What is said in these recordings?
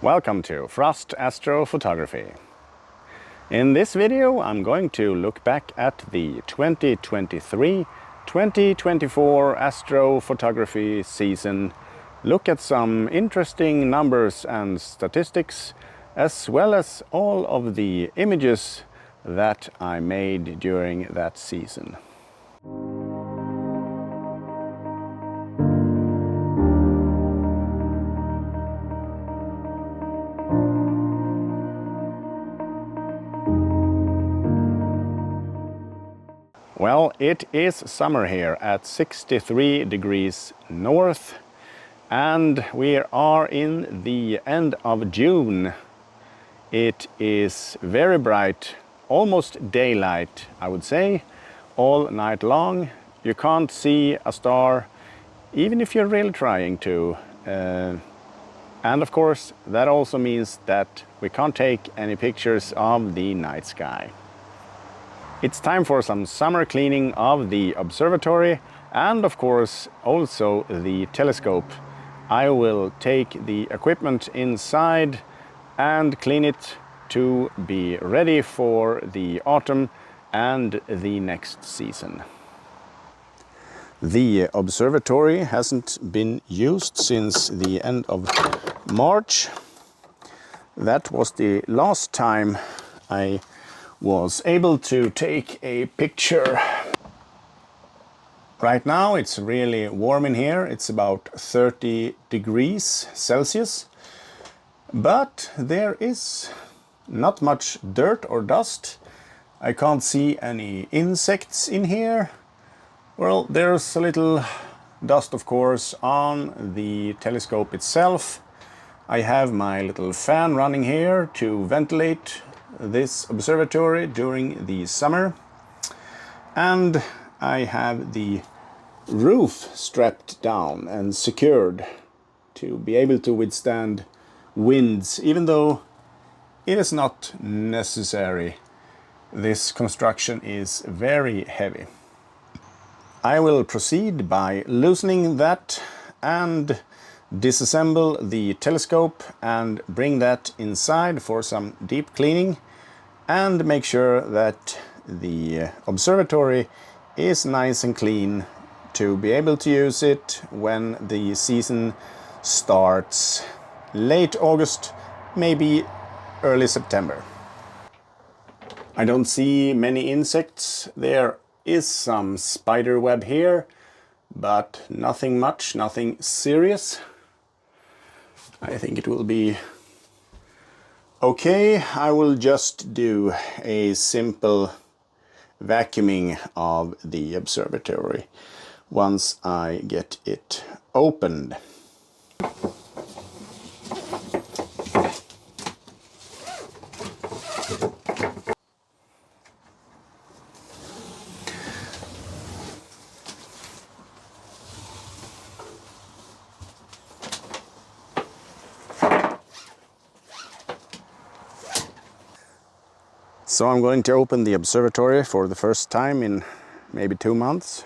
Welcome to Frost Astrophotography. In this video I'm going to look back at the 2023-2024 astrophotography season, look at some interesting numbers and statistics, as well as all of the images that I made during that season. Well, it is summer here at 63 degrees north, and we are in the end of June. It is very bright, almost daylight, I would say, all night long. You can't see a star, even if you're really trying to. And of course, that also means that we can't take any pictures of the night sky. It's time for some summer cleaning of the observatory and of course also the telescope. I will take the equipment inside and clean it to be ready for the autumn and the next season. The observatory hasn't been used since the end of March. That was the last time I was able to take a picture. Right now it's really warm in here. It's about 30 degrees Celsius, but there is not much dirt or dust. I can't see any insects in here. Well, there's a little dust of course on the telescope itself. I have my little fan running here to ventilate this observatory during the summer, and I have the roof strapped down and secured to be able to withstand winds, even though it is not necessary. This construction is very heavy. I will proceed by loosening that and disassemble the telescope and bring that inside for some deep cleaning and make sure that the observatory is nice and clean to be able to use it when the season starts late August, maybe early September. I don't see many insects. There is some spider web here, but nothing much, nothing serious. I think it will be okay. I will just do a simple vacuuming of the observatory once I get it opened. So I'm going to open the observatory for the first time in maybe 2 months.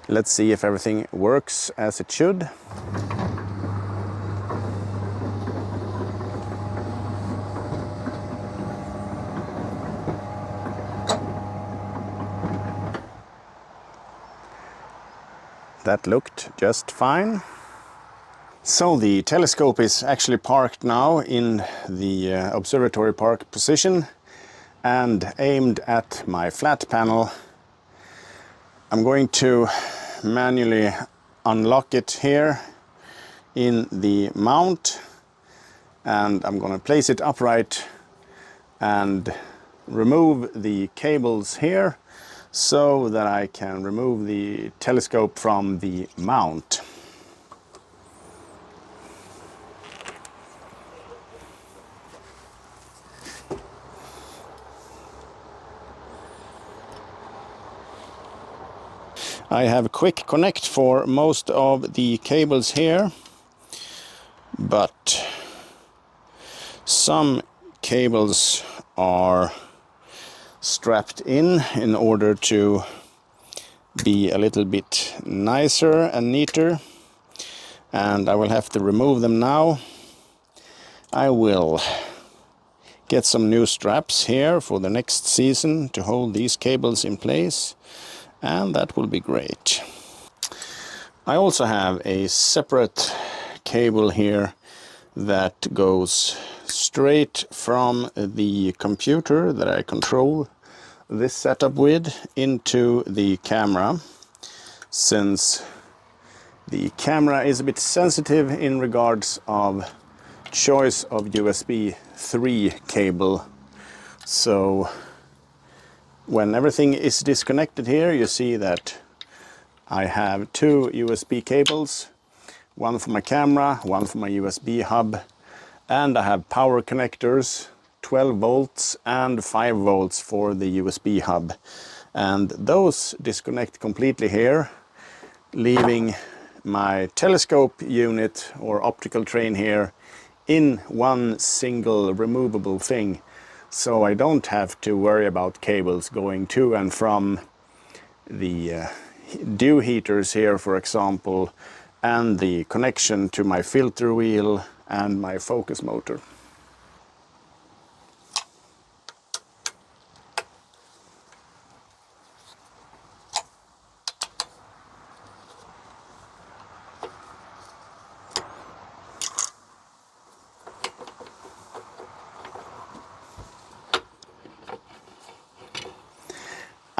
Let's see if everything works as it should. That looked just fine. So the telescope is actually parked now in the observatory park position and aimed at my flat panel. I'm going to manually unlock it here in the mount, and I'm going to place it upright and remove the cables here so that I can remove the telescope from the mount. I have quick connect for most of the cables here, but some cables are strapped in order to be a little bit nicer and neater, and I will have to remove them now. I will get some new straps here for the next season to hold these cables in place, and that will be great. I also have a separate cable here that goes straight from the computer that I control this setup with into the camera, since the camera is a bit sensitive in regards of choice of USB 3 cable. So when everything is disconnected here, you see that I have two USB cables, one for my camera, one for my USB hub, and I have power connectors, 12 volts and 5 volts for the USB hub. And those disconnect completely here, leaving my telescope unit or optical train here in one single removable thing. So I don't have to worry about cables going to and from the dew heaters here, for example, and the connection to my filter wheel and my focus motor.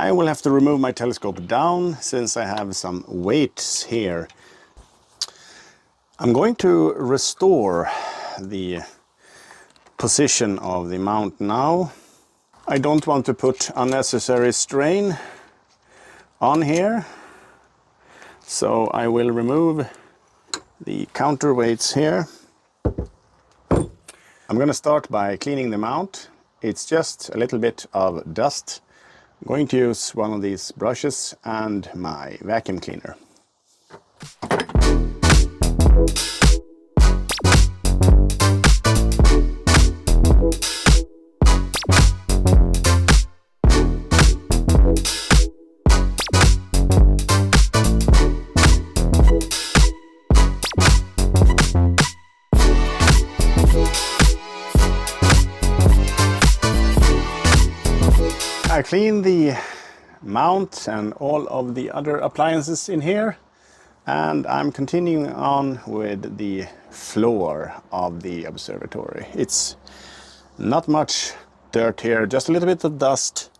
I will have to remove my telescope down since I have some weights here. I'm going to restore the position of the mount now. I don't want to put unnecessary strain on here, so I will remove the counterweights here. I'm going to start by cleaning the mount. It's just a little bit of dust. I'm going to use one of these brushes and my vacuum cleaner. I cleaned the mount and all of the other appliances in here, and I'm continuing on with the floor of the observatory. It's not much dirt here, just a little bit of dust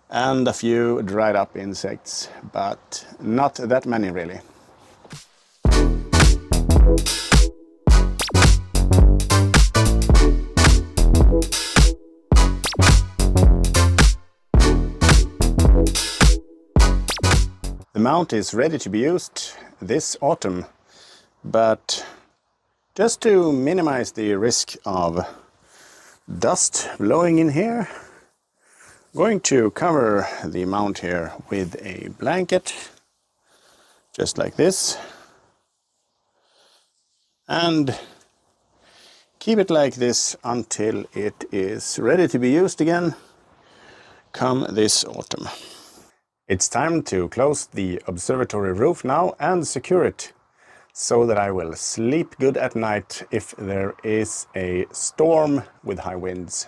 and a few dried up insects, but not that many really. The mount is ready to be used this autumn, but just to minimize the risk of dust blowing in here, I'm going to cover the mount here with a blanket, just like this, and keep it like this until it is ready to be used again come this autumn. It's time to close the observatory roof now and secure it, so that I will sleep good at night if there is a storm with high winds.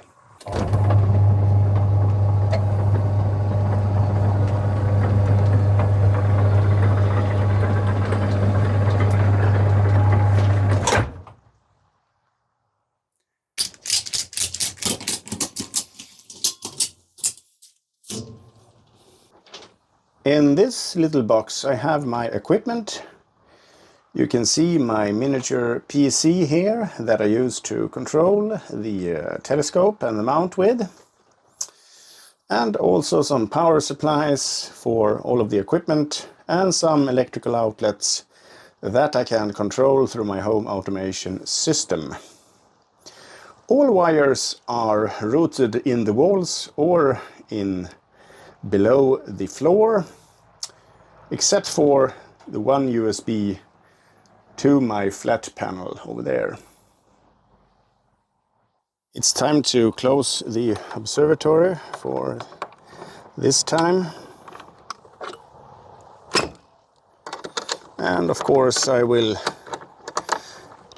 In this little box I have my equipment. You can see my miniature PC here that I use to control the telescope and the mount with. And also some power supplies for all of the equipment and some electrical outlets that I can control through my home automation system. All wires are routed in the walls or in below the floor, except for the one USB to my flat panel over there. It's time to close the observatory for this time. And of course I will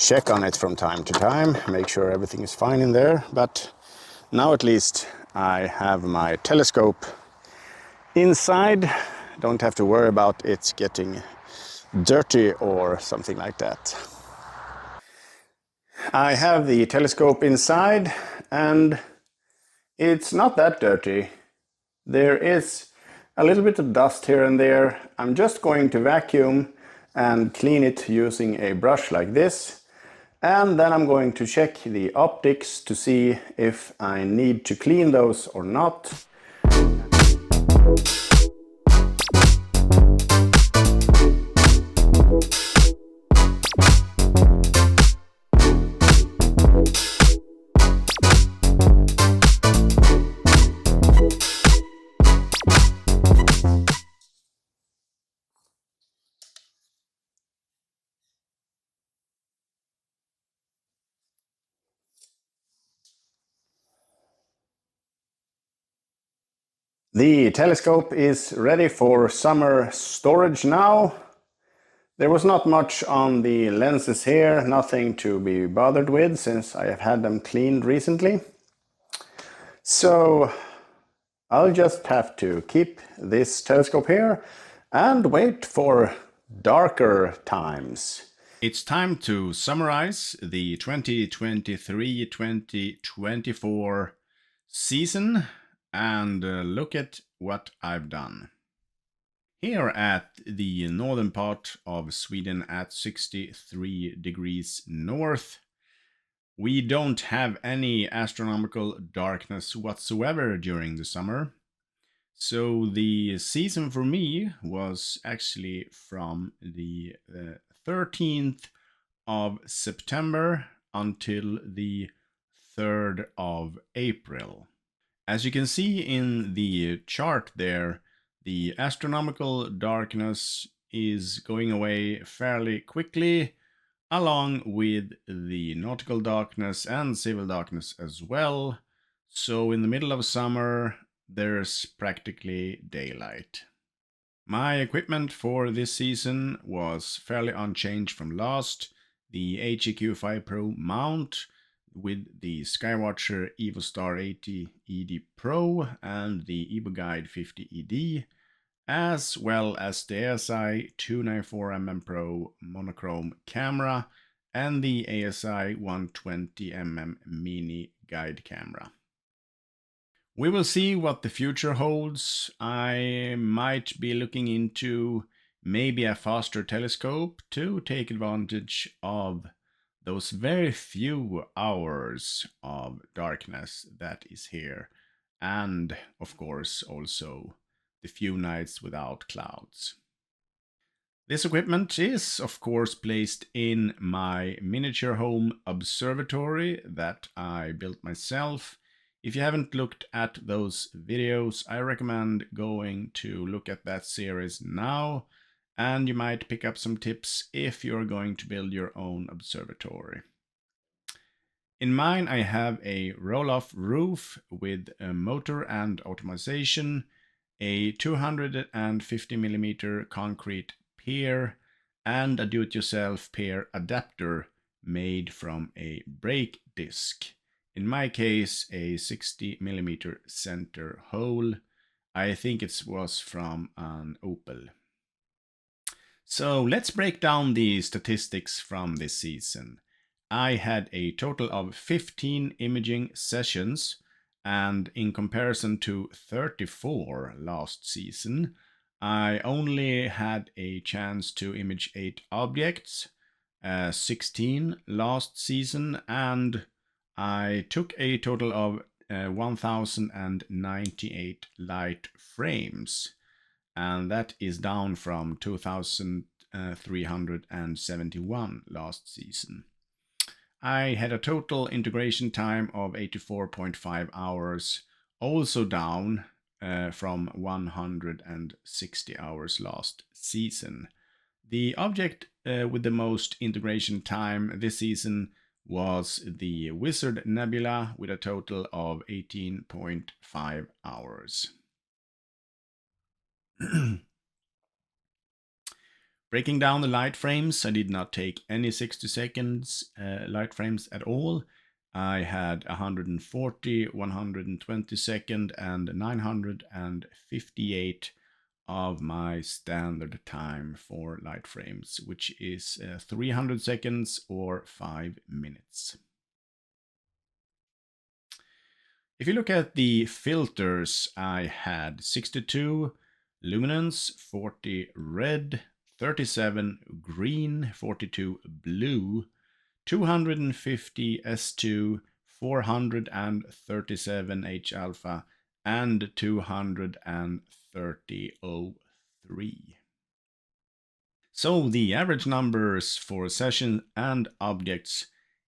check on it from time to time, make sure everything is fine in there. But now at least I have my telescope inside. Don't have to worry about it getting dirty or something like that. I have the telescope inside and it's not that dirty. There is a little bit of dust here and there. I'm just going to vacuum and clean it using a brush like this. And then I'm going to check the optics to see if I need to clean those or not. The telescope is ready for summer storage now. There was not much on the lenses here, nothing to be bothered with since I have had them cleaned recently. So I'll just have to keep this telescope here and wait for darker times. It's time to summarize the 2023-2024 season and look at what I've done. Here at the northern part of Sweden at 63 degrees north, we don't have any astronomical darkness whatsoever during the summer. So the season for me was actually from the 13th of September until the 3rd of April. As you can see in the chart there, the astronomical darkness is going away fairly quickly, along with the nautical darkness and civil darkness as well. So in the middle of summer, there's practically daylight. My equipment for this season was fairly unchanged from last. The HEQ5 Pro mount with the SkyWatcher EvoStar 80 ED Pro and the EvoGuide 50 ED, as well as the ASI294MM Pro monochrome camera and the ASI120MM Mini guide camera. We will see what the future holds. I might be looking into maybe a faster telescope to take advantage of those very few hours of darkness that is here, and of course also the few nights without clouds. This equipment is of course placed in my miniature home observatory that I built myself. If you haven't looked at those videos, I recommend going to look at that series now, and you might pick up some tips if you're going to build your own observatory. In mine, I have a roll-off roof with a motor and automation, a 250mm concrete pier, and a do-it-yourself pier adapter made from a brake disc. In my case, a 60mm center hole. I think it was from an Opel. So let's break down the statistics from this season. I had a total of 15 imaging sessions, and in comparison to 34 last season, I only had a chance to image 8 objects, 16 last season, and I took a total of 1098 light frames, and that is down from 2371 last season. I had a total integration time of 84.5 hours, also down from 160 hours last season. The object with the most integration time this season was the Wizard Nebula with a total of 18.5 hours. Breaking down the light frames, I did not take any 60 seconds light frames at all. I had 140, 120 second, and 958 of my standard time for light frames, which is 300 seconds or 5 minutes. If you look at the filters, I had 62 luminance, 40 red, 37 green, 42 blue, 250 S2, 437 H alpha, and 230 O3. So the average numbers for session and objects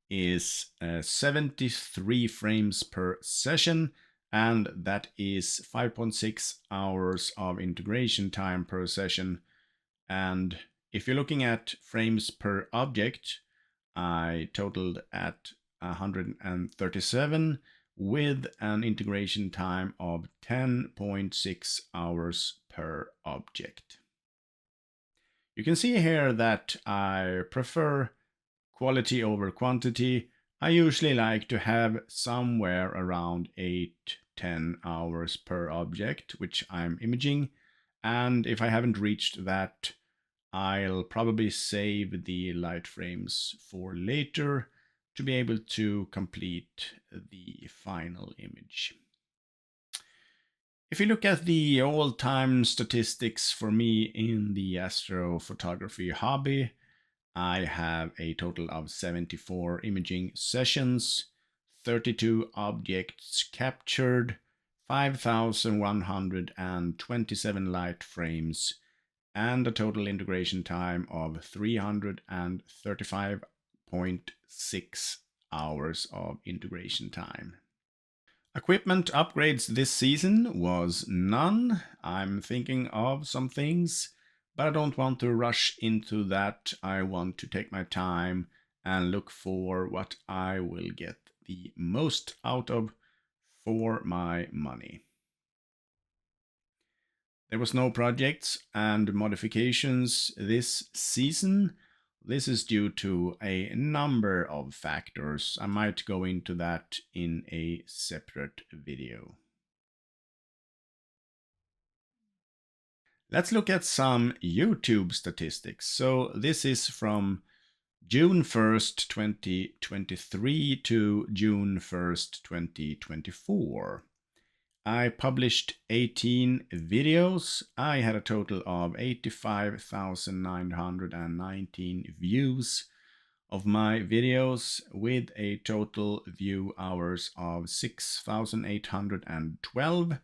is 73 frames per session, and that is 5.6 hours of integration time per session. And if you're looking at frames per object, I totaled at 137 with an integration time of 10.6 hours per object. You can see here that I prefer quality over quantity. I usually like to have somewhere around 8-10 hours per object which I'm imaging, and if I haven't reached that, I'll probably save the light frames for later to be able to complete the final image. If you look at the all-time statistics for me in the astrophotography hobby, I have a total of 74 imaging sessions, 32 objects captured, 5,127 light frames, and a total integration time of 335.6 hours of integration time. Equipment upgrades this season was none. I'm thinking of some things, but I don't want to rush into that. I want to take my time and look for what I will get the most out of for my money. There was no projects and modifications this season. This is due to a number of factors. I might go into that in a separate video. Let's look at some YouTube statistics. So this is from June 1st, 2023 to June 1st, 2024. I published 18 videos. I had a total of 85,919 views of my videos with a total view hours of 6,812.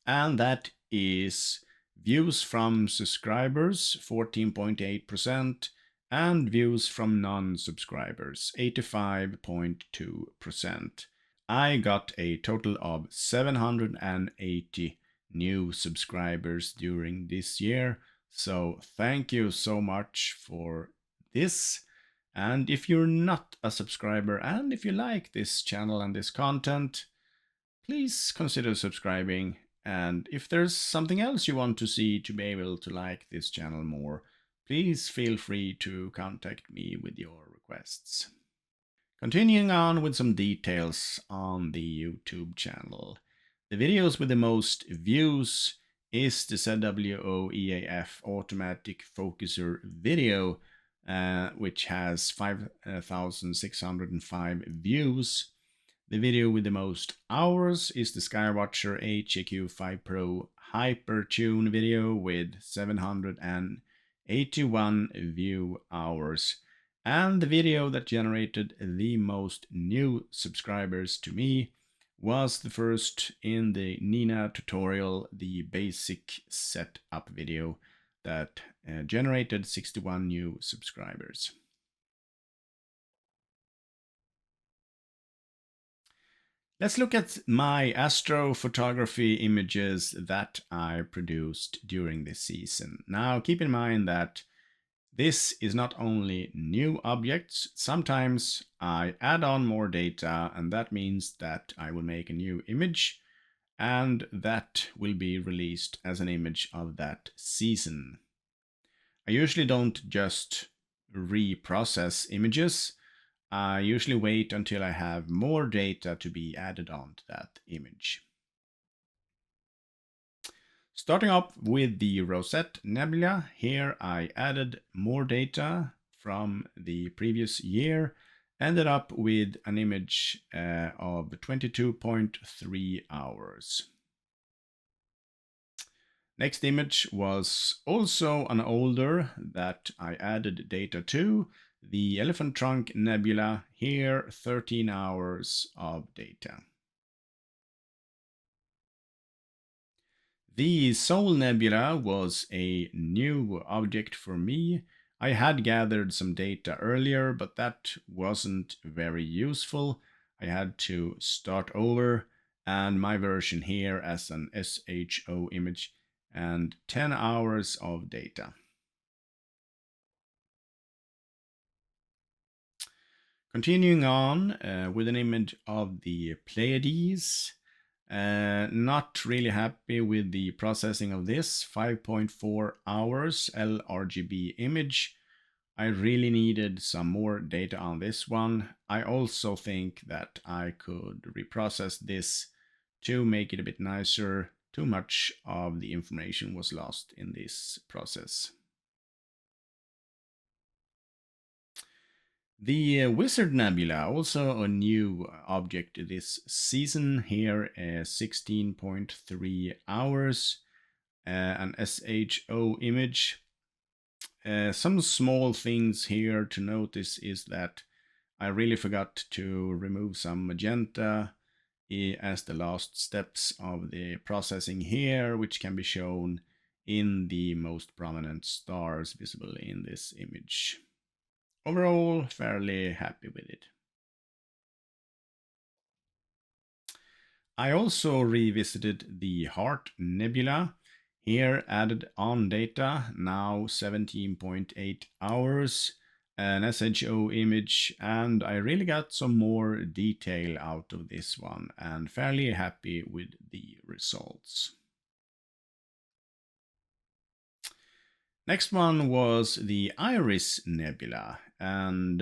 And that is views from subscribers, 14.8%, and views from non-subscribers, 85.2%. I got a total of 780 new subscribers during this year, so thank you so much for this. And if you're not a subscriber and if you like this channel and this content, please consider subscribing. And if there's something else you want to see to be able to like this channel more, please feel free to contact me with your requests. Continuing on with some details on the YouTube channel. The videos with the most views is the ZWO EAF Automatic Focuser video, which has 5,605 views. The video with the most hours is the SkyWatcher HEQ5 Pro Hypertune video with 781 view hours. And the video that generated the most new subscribers to me was the first in the N.I.N.A tutorial, the basic setup video that generated 61 new subscribers. Let's look at my astrophotography images that I produced during this season. Now keep in mind that this is not only new objects, sometimes I add on more data, and that means that I will make a new image and that will be released as an image of that season. I usually don't just reprocess images. I usually wait until I have more data to be added on to that image. Starting up with the Rosette Nebula, here I added more data from the previous year, ended up with an image of 22.3 hours. Next image was also an older that I added data to, the Elephant Trunk Nebula, here 13 hours of data. The Soul Nebula was a new object for me. I had gathered some data earlier, but that wasn't very useful. I had to start over, and my version here as an SHO image and 10 hours of data. Continuing on with an image of the Pleiades. Not really happy with the processing of this 5.4 hours LRGB image. I really needed some more data on this one. I also think that I could reprocess this to make it a bit nicer. Too much of the information was lost in this process. The Wizard Nebula, also a new object this season here, 16.3 hours, an SHO image. Some small things here to notice is that I really forgot to remove some magenta as the last steps of the processing here, which can be shown in the most prominent stars visible in this image. Overall, fairly happy with it. I also revisited the Heart Nebula. Here added on data, now 17.8 hours, an SHO image, and I really got some more detail out of this one and fairly happy with the results. Next one was the Iris Nebula, and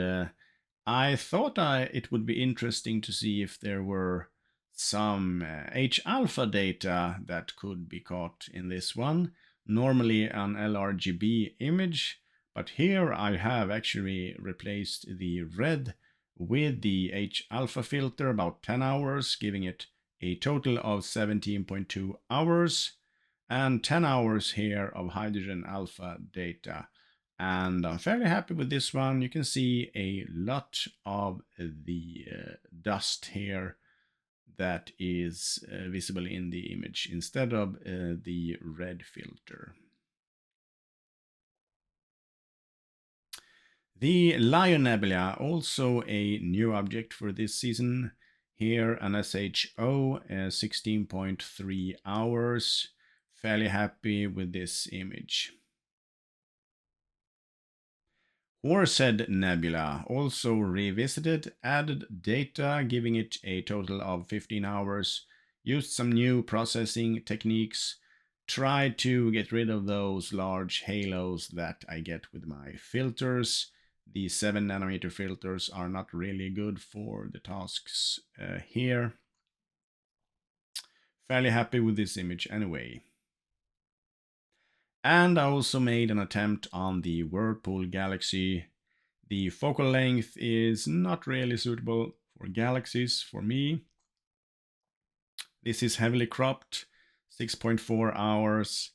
I thought it would be interesting to see if there were some H-alpha data that could be caught in this one. Normally an LRGB image, but here I have actually replaced the red with the H-alpha filter, about 10 hours, giving it a total of 17.2 hours. And 10 hours here of hydrogen alpha data. And I'm fairly happy with this one. You can see a lot of the dust here that is visible in the image instead of the red filter. The Lion Nebula, also a new object for this season. Here an SHO, 16.3 hours. Fairly happy with this image. Horsehead Nebula, also revisited, added data, giving it a total of 15 hours, used some new processing techniques, tried to get rid of those large halos that I get with my filters. The 7nm filters are not really good for the tasks here. Fairly happy with this image anyway. And I also made an attempt on the Whirlpool Galaxy. The focal length is not really suitable for galaxies for me. This is heavily cropped, 6.4 hours,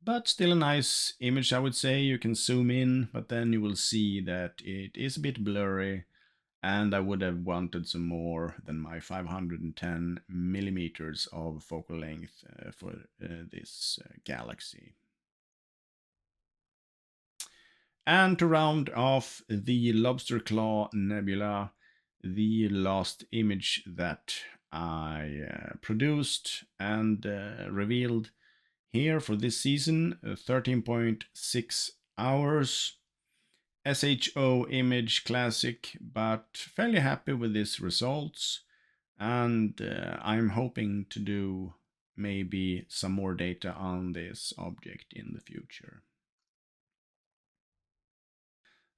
but still a nice image, I would say. You can zoom in, but then you will see that it is a bit blurry, and I would have wanted some more than my 510 millimeters of focal length for this galaxy. And to round off the Lobster Claw Nebula, the last image that I produced and revealed here for this season, 13.6 hours. SHO image classic, but fairly happy with these results. And I'm hoping to do maybe some more data on this object in the future.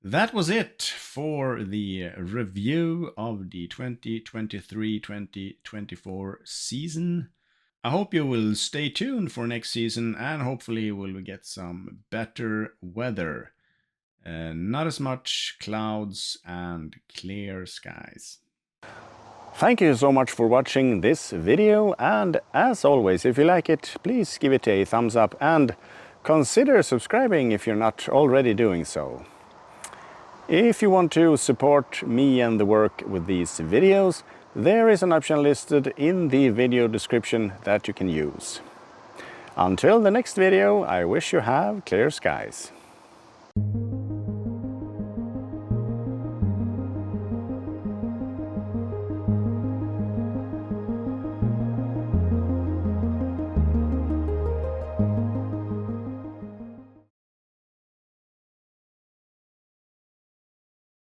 That was it for the review of the 2023-2024 season. I hope you will stay tuned for next season, and hopefully we'll get some better weather. Not as much clouds and clear skies. Thank you so much for watching this video, and as always, if you like it, please give it a thumbs up and consider subscribing if you're not already doing so. If you want to support me and the work with these videos, there is an option listed in the video description that you can use. Until the next video, I wish you have clear skies.